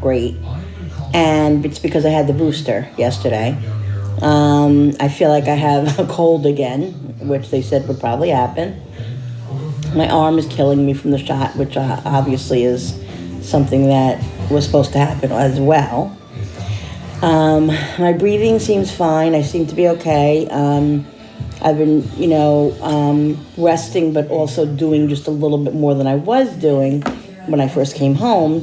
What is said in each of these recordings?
that great. And it's because I had the booster yesterday. I feel like I have a cold again, which they said would probably happen. My arm is killing me from the shot, which obviously is something that was supposed to happen as well. My breathing seems fine. I seem to be okay. I've been, resting, but also doing just a little bit more than I was doing when I first came home,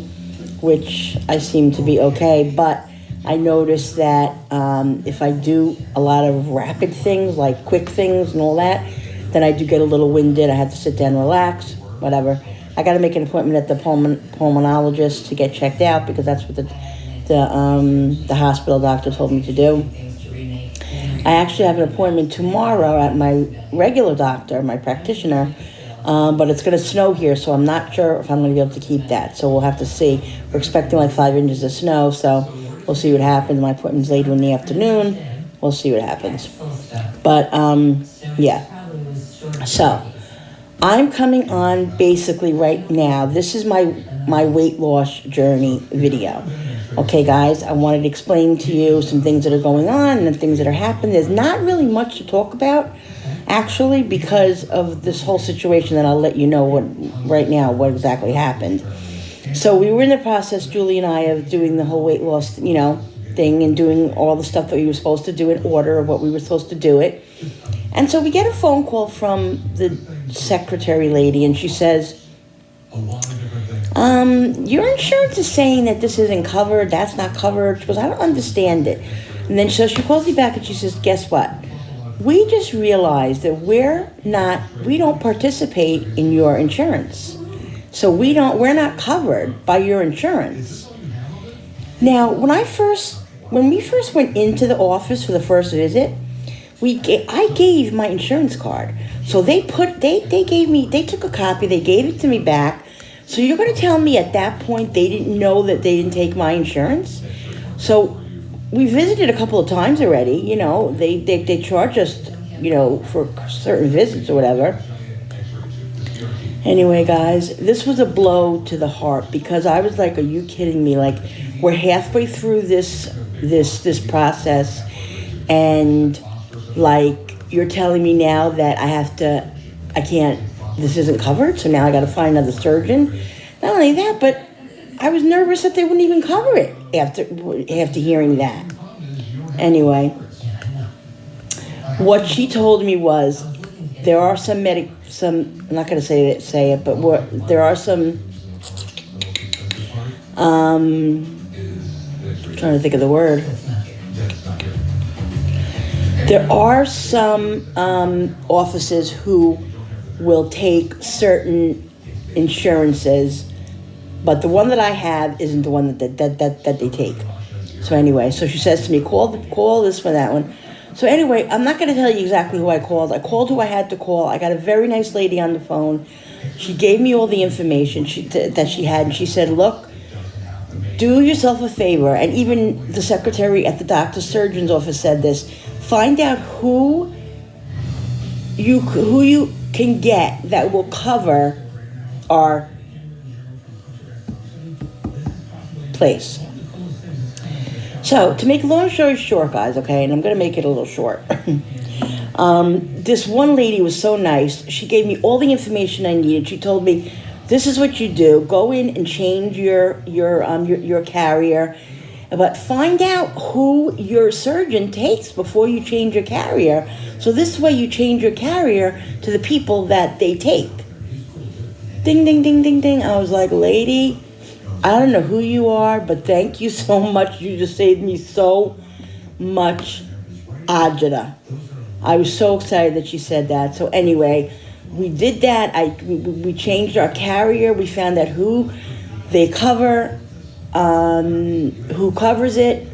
which I seem to be okay. But I noticed that if I do a lot of rapid things, like quick things and all that, then I do get a little winded. I have to sit down and relax, whatever. I got to make an appointment at the pulmonologist to get checked out because that's what the hospital doctor told me to do. I actually have an appointment tomorrow at my regular doctor, my practitioner, but it's going to snow here, so I'm not sure if I'm going to be able to keep that. So we'll have to see. We're expecting like 5 inches of snow, so we'll see what happens. My appointment's later in the afternoon. We'll see what happens. But, yeah. So, I'm coming on basically right now. This is my weight loss journey video. Okay, guys, I wanted to explain to you some things that are going on and things that are happening. There's not really much to talk about, actually, because of this whole situation that I'll let you know what exactly happened. So we were in the process, Julie and I, of doing the whole weight loss, thing and doing all the stuff that we were supposed to do in order of what we were supposed to do it. And so we get a phone call from the secretary lady, and she says, your insurance is saying that this isn't covered, that's not covered. She goes, I don't understand it. And then she calls me back and she says, guess what? We just realized that we don't participate in your insurance. So we're not covered by your insurance. Now, when we first went into the office for the first visit, I gave my insurance card. So they took a copy, they gave it to me back. So you're going to tell me at that point they didn't know that they didn't take my insurance? So we visited a couple of times already, they charge us, for certain visits or whatever. Anyway, guys, this was a blow to the heart because I was like, are you kidding me? Like, we're halfway through this process, and like, you're telling me now that this isn't covered, so now I got to find another surgeon. Not only that, but I was nervous that they wouldn't even cover it after hearing that. Anyway, what she told me was there are I'm not going to say it, but there are some, I'm trying to think of the word. There are some offices who will take certain insurances, but the one that I have isn't the one that they take. So anyway, so she says to me, call this one, that one. So anyway, I'm not going to tell you exactly who I called. I called who I had to call. I got a very nice lady on the phone. She gave me all the information that she had, and she said, look, do yourself a favor, and even the secretary at the doctor's surgeon's office said this, find out who you can get that will cover our place. So, to make a long story short, guys, okay, and I'm going to make it a little short. This one lady was so nice. She gave me all the information I needed. She told me, this is what you do. Go in and change your carrier. But find out who your surgeon takes before you change your carrier. So this way you change your carrier to the people that they take. Ding, ding, ding, ding, ding. I was like, lady, I don't know who you are, but thank you so much. You just saved me so much agita. I was so excited that she said that. So anyway, we did that. We changed our carrier. We found out who they cover, who covers it,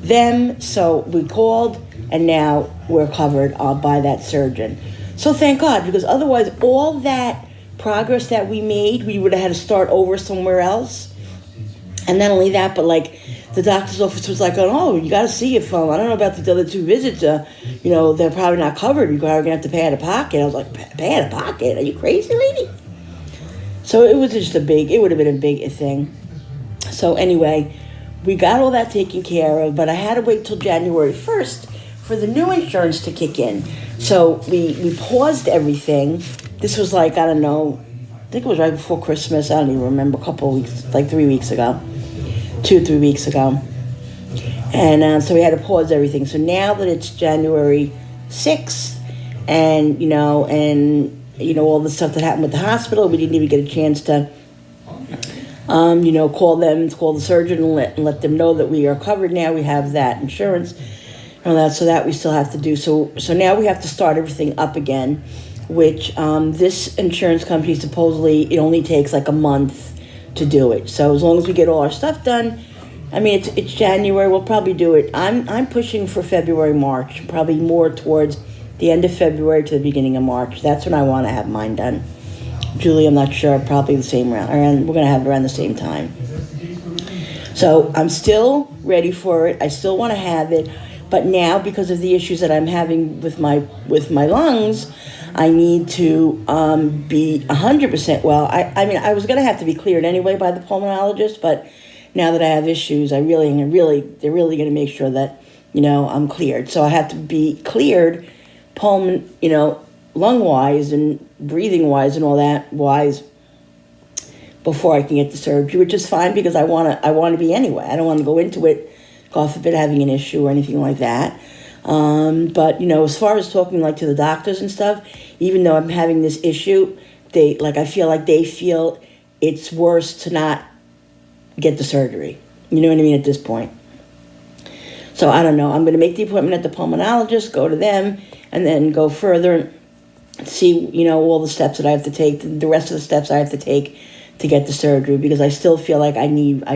them. So we called, and now we're covered by that surgeon. So thank God, because otherwise all that progress that we made, we would have had to start over somewhere else. And not only that, but like the doctor's office was like, oh, you got to see if, I don't know about the other two visits, they're probably not covered. You're going to have to pay out of pocket. I was like, pay out of pocket? Are you crazy, lady? So it was just it would have been a big thing. So anyway, we got all that taken care of, but I had to wait till January 1st for the new insurance to kick in. So we paused everything. This was like, I don't know, I think it was right before Christmas. I don't even remember, a couple of weeks, like 3 weeks ago, 2 or 3 weeks ago. And so we had to pause everything. So now that it's January 6th, and all the stuff that happened with the hospital, we didn't even get a chance to call the surgeon and let them know that we are covered now. We have that insurance and all that, so that we still have to do. So now we have to start everything up again, which this insurance company, supposedly it only takes like a month to do it. So as long as we get all our stuff done, I mean, it's January, we'll probably do it. I'm pushing for February, March, probably more towards the end of February to the beginning of March. That's when I want to have mine done. Julie, I'm not sure, probably the same around, we're going to have it around the same time. So I'm still ready for it. I still want to have it. But now, because of the issues that I'm having with my lungs, I need to be 100% well. I mean, I was going to have to be cleared anyway by the pulmonologist, but now that I have issues, they're really going to make sure that, I'm cleared. So I have to be cleared, lung-wise and breathing-wise and all that wise before I can get the surgery, which is fine because I want to be anyway. I don't want to go into it, God forbid, having an issue or anything like that. But, as far as talking to the doctors and stuff, even though I'm having this issue, I feel like they feel it's worse to not get the surgery. You know what I mean, at this point. So I don't know. I'm going to make the appointment at the pulmonologist, go to them, and then go further and see, all the steps that I have to take, the rest of the steps I have to take to get the surgery, because I still feel like I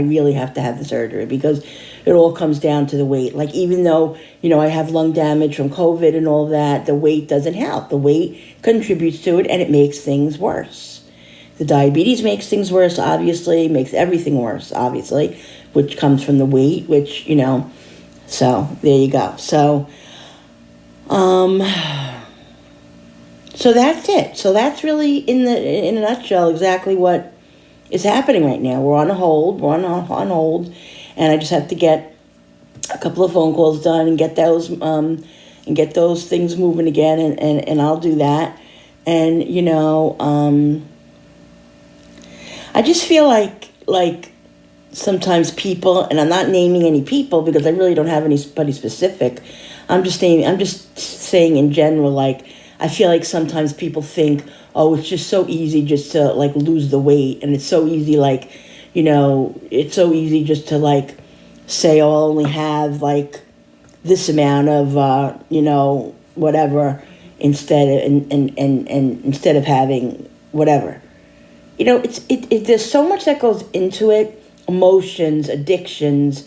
really have to have the surgery, because it all comes down to the weight. Like, even though, I have lung damage from COVID and all that, the weight doesn't help. The weight contributes to it, and it makes things worse. The diabetes makes things worse, obviously, makes everything worse, obviously, which comes from the weight, which, so there you go. So, so that's it. So that's really, in a nutshell, exactly what is happening right now. We're on hold. We're on hold, and I just have to get a couple of phone calls done and get those things moving again, and I'll do that. And I just feel like sometimes people, and I'm not naming any people because I really don't have anybody specific. I'm just saying in general, I feel like sometimes people think, oh, it's just so easy just to lose the weight, and it's so easy it's so easy just to say, oh, I'll only have this amount of whatever instead of having whatever. There's so much that goes into it. Emotions, addictions,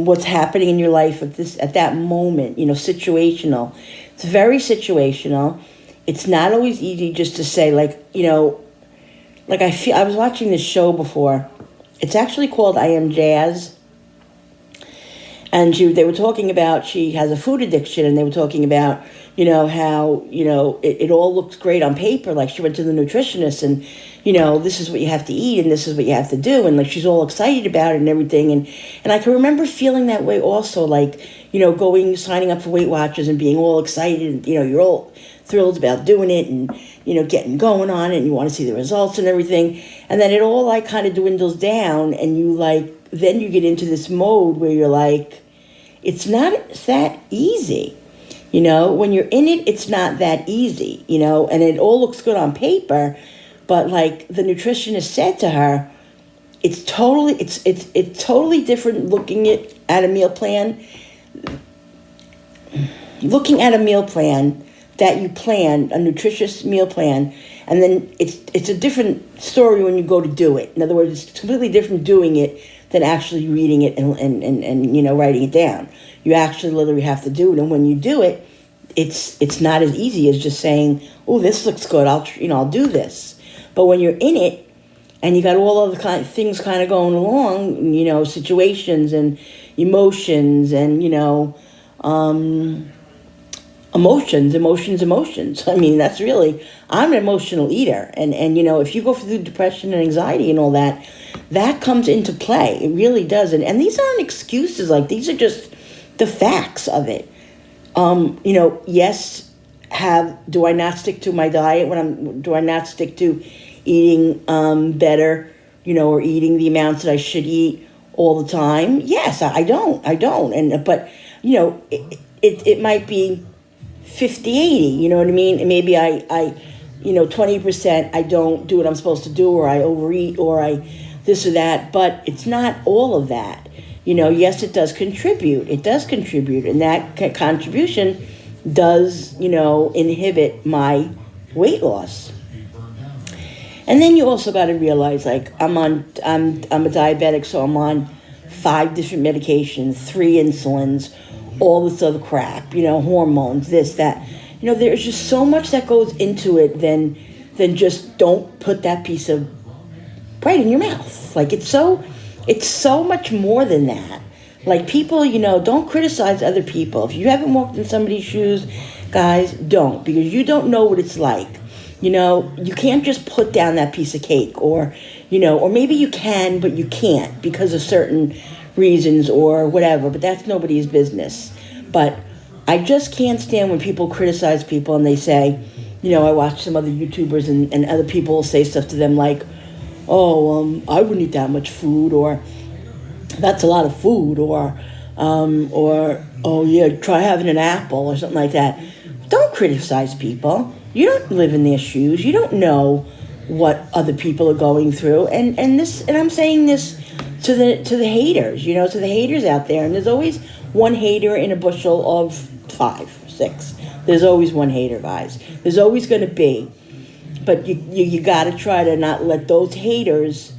what's happening in your life at that moment, situational. It's very situational. It's not always easy just to say I was watching this show before. It's actually called I Am Jazz. And they were talking about, she has a food addiction, and they were talking about, how, it all looks great on paper. She went to the nutritionist and, this is what you have to eat and this is what you have to do. And she's all excited about it and everything. And I can remember feeling that way also, signing up for Weight Watchers and being all excited. And, you're all thrilled about doing it and, getting going on it, and you want to see the results and everything. And then it all kind of dwindles down, and you then you get into this mode where you're it's not that easy. When you're in it, it's not that easy, and it all looks good on paper, but the nutritionist said to her, it's totally different looking at a meal plan that you plan, a nutritious meal plan, and then it's a different story when you go to do it. In other words, it's completely different doing it than actually reading it and writing it down. You actually literally have to do it, and when you do it, it's not as easy as just saying, oh, this looks good, I'll do this. But when you're in it and you got all other things kind of going along, situations and emotions and emotions. I mean, that's really, I'm an emotional eater. And if you go through depression and anxiety and all that, that comes into play. It really does. And these aren't excuses. Like, these are just the facts of it. Yes, do I not stick to my diet do I not stick to eating better, or eating the amounts that I should eat all the time? Yes, I don't. But it might be 50-80, you know what I mean? And maybe I 20% I don't do what I'm supposed to do, or I overeat, or I this or that, but it's not all of that. Yes, it does contribute. It does contribute, and that contribution does, inhibit my weight loss. And then you also got to realize, like, I'm a diabetic, so I'm on 5 different medications, 3 insulins, all this other crap, hormones, this, that. There's just so much that goes into it than just don't put that piece of bread in your mouth. Like, it's so much more than that. Like, people, don't criticize other people. If you haven't walked in somebody's shoes, guys, don't, because you don't know what it's like. You can't just put down that piece of cake, or maybe you can, but you can't because of certain reasons or whatever, but that's nobody's business. But I just can't stand when people criticize people and they say, I watch some other YouTubers and other people will say stuff to them like, I wouldn't eat that much food, or that's a lot of food, or oh yeah, try having an apple or something like that. Don't criticize people. You don't live in their shoes. You don't know what other people are going through. And I'm saying this to the haters, to the haters out there. And there's always one hater in a bushel of 5, 6. There's always one hater, guys. There's always going to be. But you got to try to not let those haters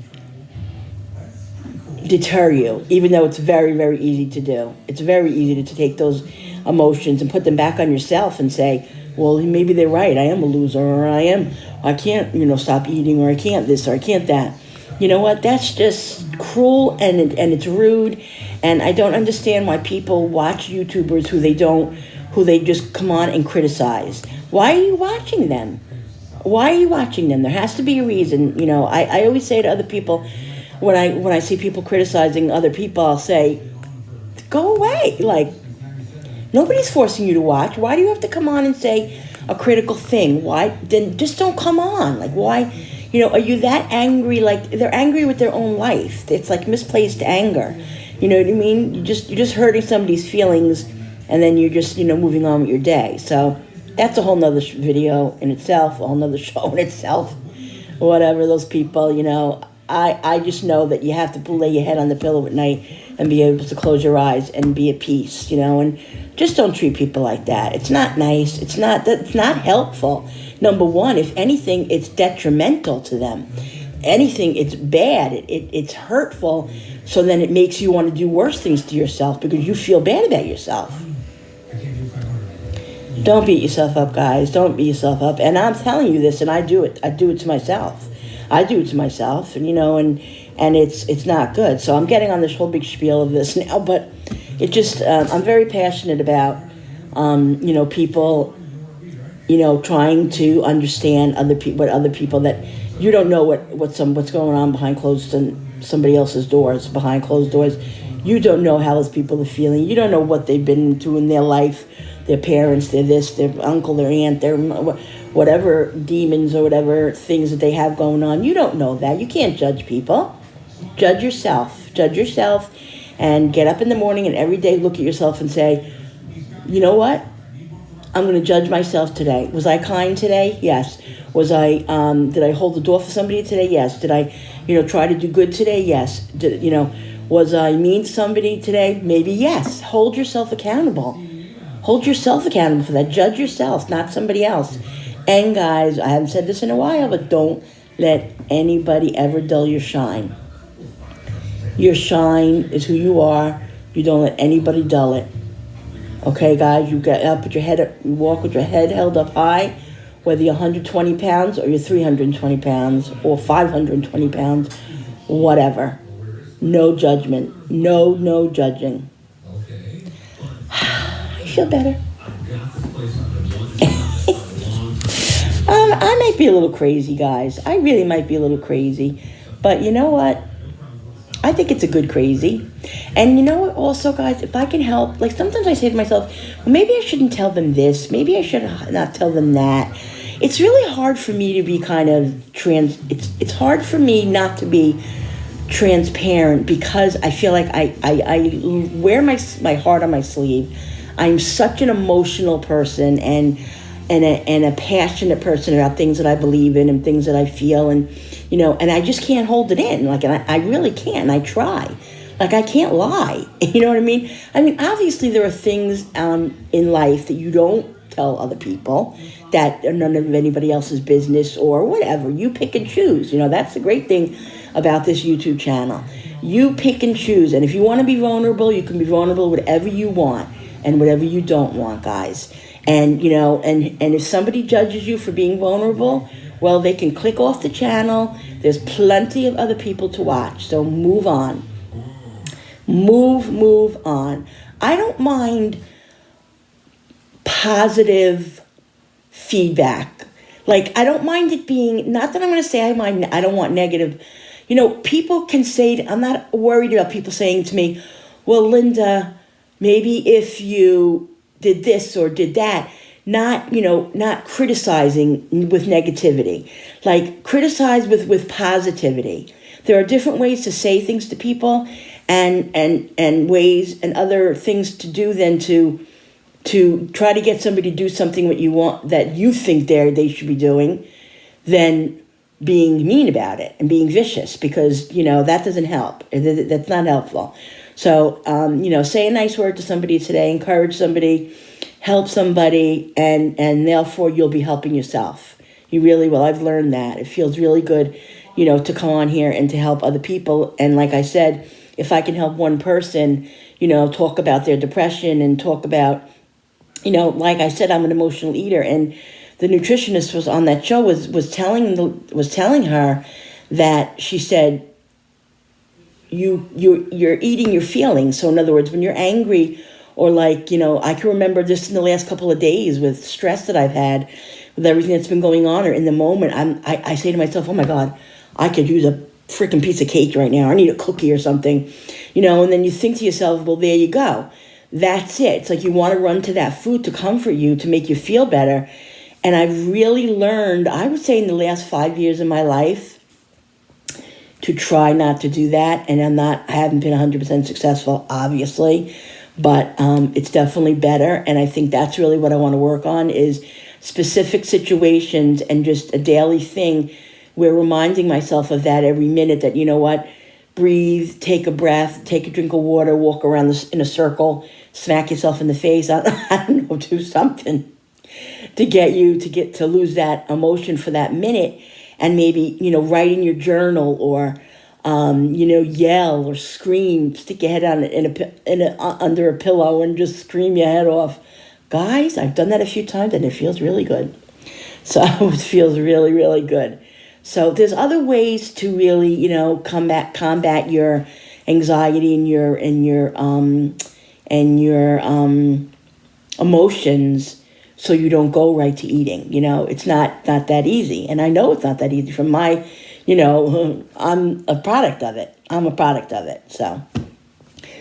deter you, even though it's very, very easy to do. It's very easy to take those emotions and put them back on yourself and say, well, maybe they're right. I am a loser, or I can't, stop eating, or I can't this, or I can't that. You know what? That's just cruel, and it's rude. And I don't understand why people watch YouTubers who they just come on and criticize. Why are you watching them? Why are you watching them? There has to be a reason. I always say to other people, when I see people criticizing other people, I'll say, go away. Like, nobody's forcing you to watch. Why do you have to come on and say a critical thing? Why? Then just don't come on. Like, why? Are you that angry? Like, they're angry with their own life. It's like misplaced anger. You know what I mean? You're just hurting somebody's feelings, and then you're just, moving on with your day. So that's a whole nother video in itself, a whole nother show in itself. Whatever, those people, I just know that you have to lay your head on the pillow at night and be able to close your eyes and be at peace, and just don't treat people like that. It's not nice. That's not helpful. Number one, if anything, it's detrimental to them. Anything, it's bad. It's hurtful. So then it makes you want to do worse things to yourself because you feel bad about yourself. Don't beat yourself up, guys. Don't beat yourself up. And I'm telling you this, and I do it. I do it to myself. And it's not good. So I'm getting on this whole big spiel of this now, but it just, I'm very passionate about, people, trying to understand what other people that you don't know what's going on behind somebody else's doors, behind closed doors. You don't know how those people are feeling. You don't know what they've been through in their life, their parents, their this, their uncle, their aunt, their whatever demons or whatever things that they have going on. You don't know that. You can't judge people. Judge yourself. Judge yourself, and get up in the morning and every day look at yourself and say, you know what? I'm going to judge myself today. Was I kind today? Yes. Did I hold the door for somebody today? Yes. Did I, try to do good today? Yes. Was I mean to somebody today? Maybe yes. Hold yourself accountable. Hold yourself accountable for that. Judge yourself, not somebody else. And guys, I haven't said this in a while, but don't let anybody ever dull your shine. Your shine is who you are. You don't let anybody dull it. Okay, guys, you get up, you walk with your head held up high, whether you're 120 pounds or you're 320 pounds or 520 pounds, whatever. No judgment. No judging. I feel better. I might be a little crazy, guys. I really might be a little crazy. But you know what? I think it's a good crazy. And you know what, also, guys, if I can help, like sometimes I say to myself, well, maybe I shouldn't tell them this. Maybe I should not tell them that. It's really hard for me to be kind of it's hard for me not to be transparent because I feel like I wear my heart on my sleeve. I'm such an emotional person and a passionate person about things that I believe in and things that I feel, and and I just can't hold it in. Like, and I really can't. I try. Like, I can't lie. You know what I mean? I mean, obviously there are things in life that you don't tell other people, that are none of anybody else's business or whatever. You pick and choose. That's the great thing about this YouTube channel. You pick and choose. And if you want to be vulnerable, you can be vulnerable whatever you want and whatever you don't want, guys. And, and if somebody judges you for being vulnerable, well, they can click off the channel. There's plenty of other people to watch. So move on. Move on. I don't mind positive feedback. Like, I don't mind it being, not that I'm going to say I don't want negative. People can say, I'm not worried about people saying to me, well, Linda, maybe if you did this or did that, not criticizing with negativity, like criticize with positivity. There are different ways to say things to people and ways and other things to do than to try to get somebody to do something what you want, that you think they should be doing, than being mean about it and being vicious, because, that doesn't help. That's not helpful. So, say a nice word to somebody today, encourage somebody, help somebody, and therefore you'll be helping yourself. You really will. I've learned that. It feels really good, to come on here and to help other people. And like I said, if I can help one person, talk about their depression and talk about, like I said, I'm an emotional eater, and the nutritionist was on that show was telling her that, she said, you're eating your feelings. So in other words, when you're angry, or like, I can remember this in the last couple of days with stress that I've had, with everything that's been going on, or in the moment, I say to myself, oh my God, I could use a freaking piece of cake right now. I need a cookie or something, and then you think to yourself, well, there you go. That's it. It's like you want to run to that food to comfort you, to make you feel better. And I've really learned, I would say in the last 5 years of my life, to try not to do that. And I haven't been 100% successful, obviously, but it's definitely better. And I think that's really what I want to work on, is specific situations and just a daily thing where reminding myself of that every minute, that, breathe, take a breath, take a drink of water, walk around in a circle, smack yourself in the face. I don't know, do something to get you to lose that emotion for that minute. And maybe, write in your journal, or, yell or scream, stick your head under a pillow and just scream your head off. Guys, I've done that a few times and it feels really good. So it feels really, really good. So there's other ways to really, combat your anxiety and your emotions, so you don't go right to eating. It's not that easy. And I know it's not that easy from my, I'm a product of it. So,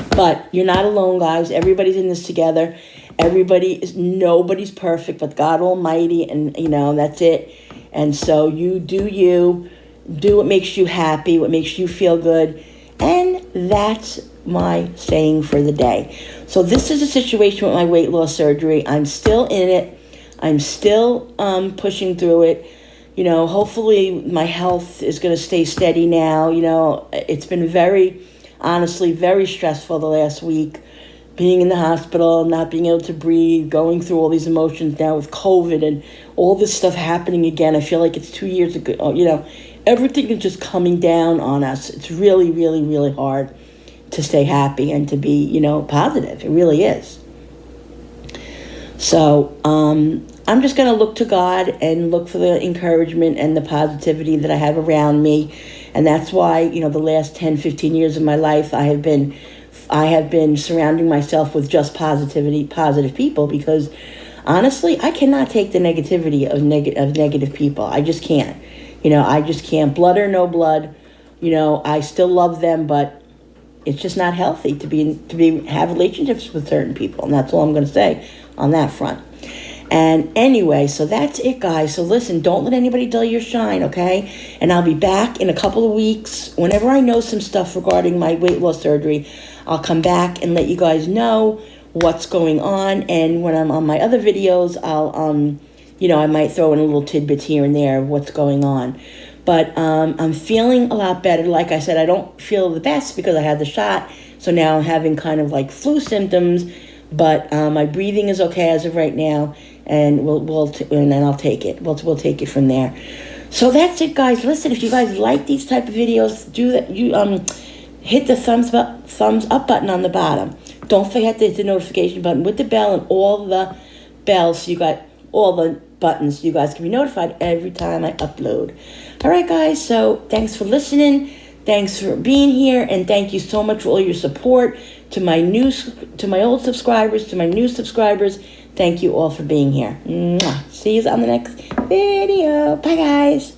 but you're not alone, guys. Everybody's in this together. Nobody's perfect, but God Almighty, and, that's it. And so you do what makes you happy, what makes you feel good. And that's my saying for the day. So this is a situation with my weight loss surgery. I'm still in it. I'm still pushing through it. Hopefully my health is going to stay steady now. It's been honestly, very stressful the last week. Being in the hospital, not being able to breathe, going through all these emotions now with COVID and all this stuff happening again. I feel like it's 2 years ago. Everything is just coming down on us. It's really, really, really hard to stay happy and to be, positive. It really is. So I'm just going to look to God and look for the encouragement and the positivity that I have around me. And that's why, the last 10, 15 years of my life, I have been surrounding myself with just positive people, because honestly, I cannot take the negativity of negative people. I just can't. I just can't. Blood or no blood, I still love them, but it's just not healthy to have relationships with certain people, and that's all I'm going to say on that front. And anyway, so that's it, guys. So listen, don't let anybody dull your shine, okay? And I'll be back in a couple of weeks. Whenever I know some stuff regarding my weight loss surgery, I'll come back and let you guys know what's going on. And when I'm on my other videos, I'll, I might throw in a little tidbits here and there of what's going on. But I'm feeling a lot better. Like I said, I don't feel the best because I had the shot. So now I'm having kind of like flu symptoms. But my breathing is okay as of right now, and and then I'll take it. We'll take it from there. So that's it, guys. Listen, if you guys like these type of videos, do that. You hit the thumbs up button on the bottom. Don't forget to hit the notification button with the bell and all the bells. So you got all the buttons. So you guys can be notified every time I upload. All right, guys. So thanks for listening. Thanks for being here, and thank you so much for all your support. To my old subscribers, to my new subscribers, thank you all for being here. Mwah. See you on the next video. Bye, guys.